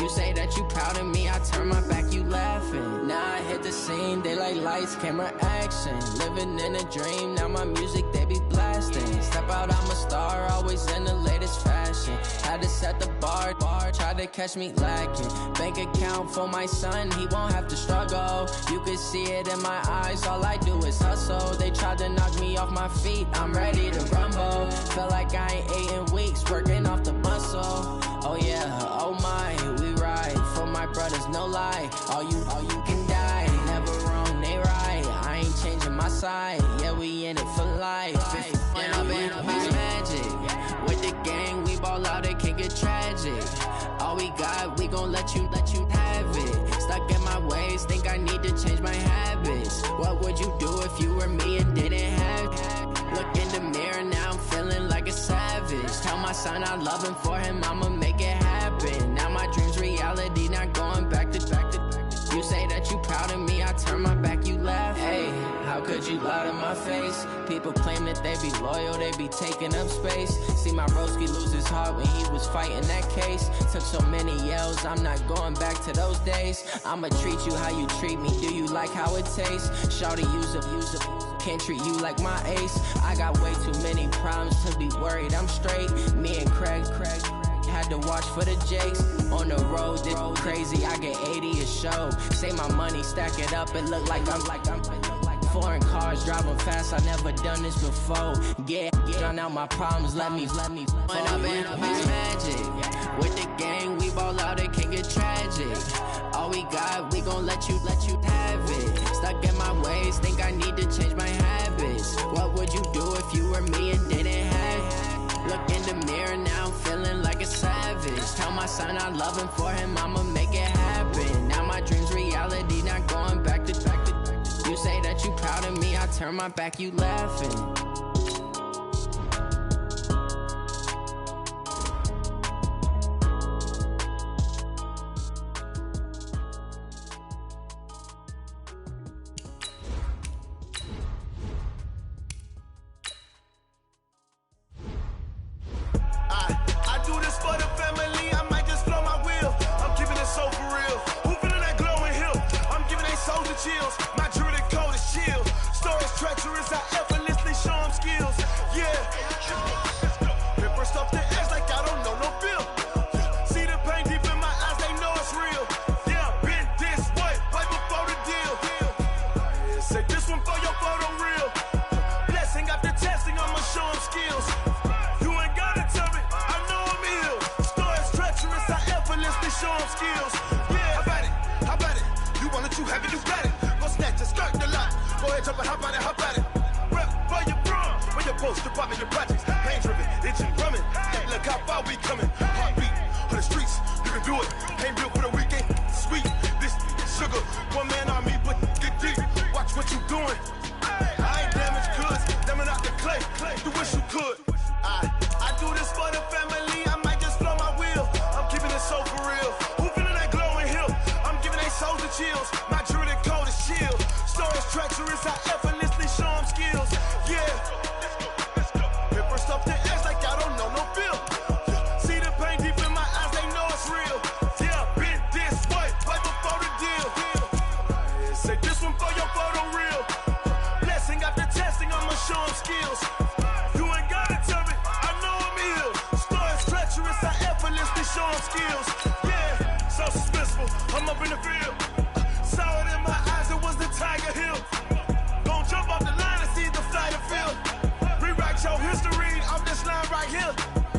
You say that you proud of me, I turn my back, you laughing. Now I hit the scene, they like lights, camera, action. Living in a dream, now my music, they be blasting. Step out, I'm a star, always in the latest fashion. Had to set the bar, try to catch me lacking. Bank account for my son, he won't have to struggle. You can see it in my eyes, all I do is hustle. They tried to knock me off my feet, I'm ready to rumble. Feel like I ain't ate in weeks, working off the muscle. Oh yeah, oh my, we ride for my brothers, no lie. All you can die, never wrong, they right. I ain't changing my side, yeah, we in it for life. When up in this magic, with the gang, we ball out, it can get tragic. All we got, we gon' let you have it. Stuck in my ways, think I need to change my habits. What would you do if you were me and didn't have it? Look in the mirror, now I'm feeling like a savage. Tell my son I love him, for him I'ma make it happen. Now my dream's reality, not going back to. You say that you proud of me, I turn my back, you laugh. Hey, how could you lie to my face? People claim that they be loyal, they be taking up space. See my broski lose his heart when he was fighting that case. Took so many yells, I'm not going back to those days. I'ma treat you how you treat me, do you like how it tastes? Shawty, use up, can't treat you like my ace. I got way too many problems to be worried, I'm straight. Me and Craig had to watch for the Jakes. On the road, this crazy, I get 80 a show. Say my money, stack it up, it look like I'm foreign cars, driving fast, I never done this before. Get drown out my problems, let me When up in this magic, with the gang, we ball out, it can get tragic. All we got, we gon' let you have it. Stuck in my ways, think I need to change my habits. What would you do if you were me and didn't have it? Look in the mirror, now I'm feeling like a savage. Tell my son I love him, for him I'ma make it happen. Now my dream's reality, not going back to. You say that you proud of me, I turn my back, you laughing. I do this for the family, I might just blow my wheel. I'm keeping it so for real. Who feeling that glowing hill? I'm giving they soldier chills. My jewelry coat is chill. Stories treacherous, I effortlessly show them skills. Yeah. Pepper stuff the edge like I don't know no feel. See the pain deep in my eyes, they know it's real. Yeah, been this way, right before the deal. Say this one for your photo real. Blessing after testing, I'ma show them skills. You ain't gotta tell me, I know I'm ill. Stories treacherous, I effortlessly show them skills. Yeah, how about it? You want it, you have it, you got it. Go snatch it, skirt the lot. Go ahead, jump it, hop on it. Rep for your bro, for your post, your pop, and your projects. Pain driven, itching, drumming. Hey, look how far we coming. Heartbeat on the streets, you can do it. Ain't built for the weekend, sweet. the chills. My jewelry cold as chill. Stories treacherous, I effortlessly show them skills. Yeah. Let's go. Paper stuff the edge like I don't know no feel. See the pain deep in my eyes, they know it's real. Yeah, been this way, right before the deal. Say this one for your photo reel. Blessing after testing, I'ma show them skills. You ain't gotta tell me, I know I'm ill. Stories treacherous, I effortlessly show them skills. Yeah, so suspenseful, I'm up in the field. Saw it in my eyes, it was the Tiger Hill. Gon' jump off the line and see the flight of field. Rewrite your history off this line right here.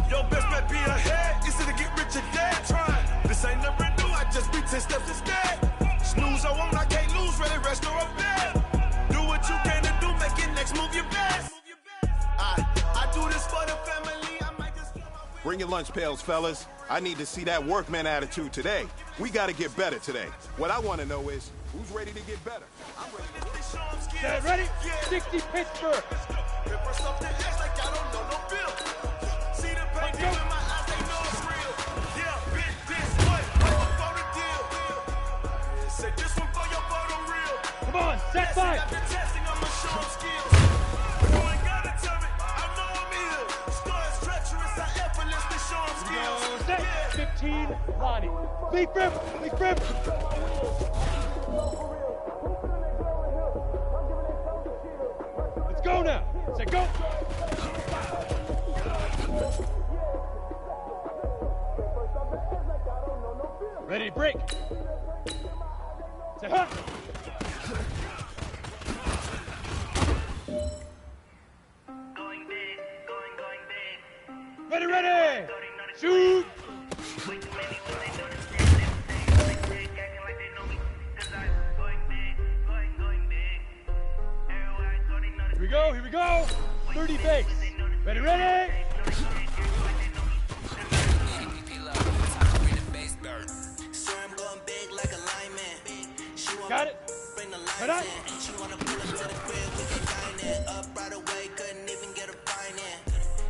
Your best bet be ahead, easy to get rich or dead trying. This ain't never new, I just be 10 steps instead. Snooze I won't, I can't lose, ready, rest or a bed. Do what you can to do, make your next move your best. I do this for the family, I might just Bring your lunch pails, fellas. I need to see that workman attitude today. We gotta get better today. What I wanna know is, who's ready to get better? I'm ready to show them skills. Get ready? 60 Pittsburgh. Paper stuff the edge like I don't know no bill. See the pain deep in my eyes, they know it's real. Yeah, bit this way, right before the deal. Say this one for your photo reel. Come on, set by. After testing, I'ma show them skills. You ain't gotta tell me, I know I'm ill. Stories treacherous, I effortlessly show them skills. Set 15, Lonnie. Lead grip, lead grip. Let's go now. Say go. Ready to break. Say huh. Ready, ready. Shoot. Here we go. 30 base. Ready, ready. Got it. Right on. She wanna pull up to the crib, we can dine in. Up right away, couldn't even get a fine in.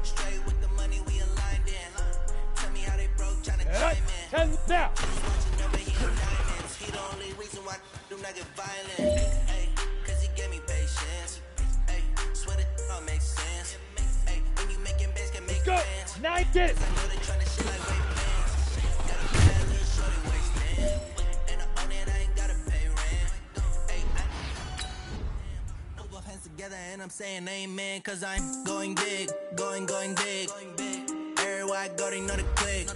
Straight with the money we aligned in. Tell me how they broke, tryna chime in. 10 now. Watching over here diamonds. He the only reason why do not get violent. Hey, cause he gave me patience. Hey, swear it all makes sense. Hey, when you making bands can make bands. Now you get it. I know they tryna shit like weight bands. Got a bad little shorty waistband. And I own it, I ain't gotta pay rent. Hey, both hands together and I'm saying amen. Cause I'm going big, going big. Everywhere I go, they know the click.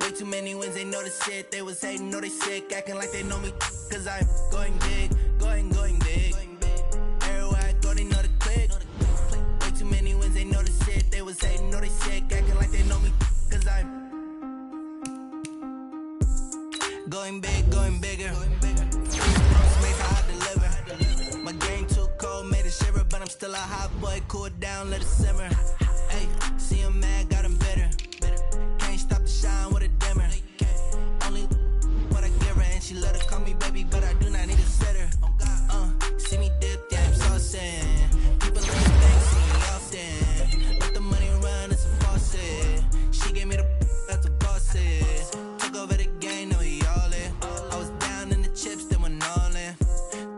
Way too many wins, they know the shit. They was hating, know they sick, acting like they know me. Cause I'm going big, going big. Everywhere I go, they know the click. Way too many wins, they know the shit. They was hating, know they sick, acting like they know me. Cause I'm going big, going bigger. Space I deliver. My game too cold, made it shiver, but I'm still a hot boy. Cool it down, let it simmer. Hey, see him mad, got him bitter. Can't stop the shine with a dimmer. Only what I give her, and she let her call me baby, but I do not need a sitter. See me dip, yeah, I'm saucing. People in the bank see me often. Let the money run, it's a faucet. She gave me the that's a boss it. Took over the game, now we all in. I was down in the chips, then went all in.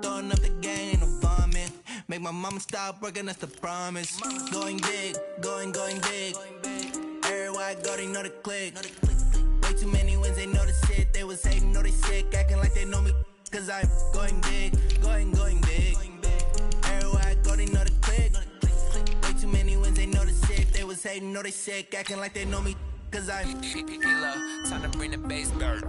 Throwing up the game, ain't no vomit. Make my mama stop working, that's the promise. Going big, going big. Everywhere I go, they know the click. Way too many wins, they know the shit. They was hating, know they sick, acting like they know me. Cause I'm going big, going big. Everywhere I go, they know the click. Way too many wins, they know the shit. They was hating, know they sick, acting like they know me. Cause I'm time to bring the bass bird.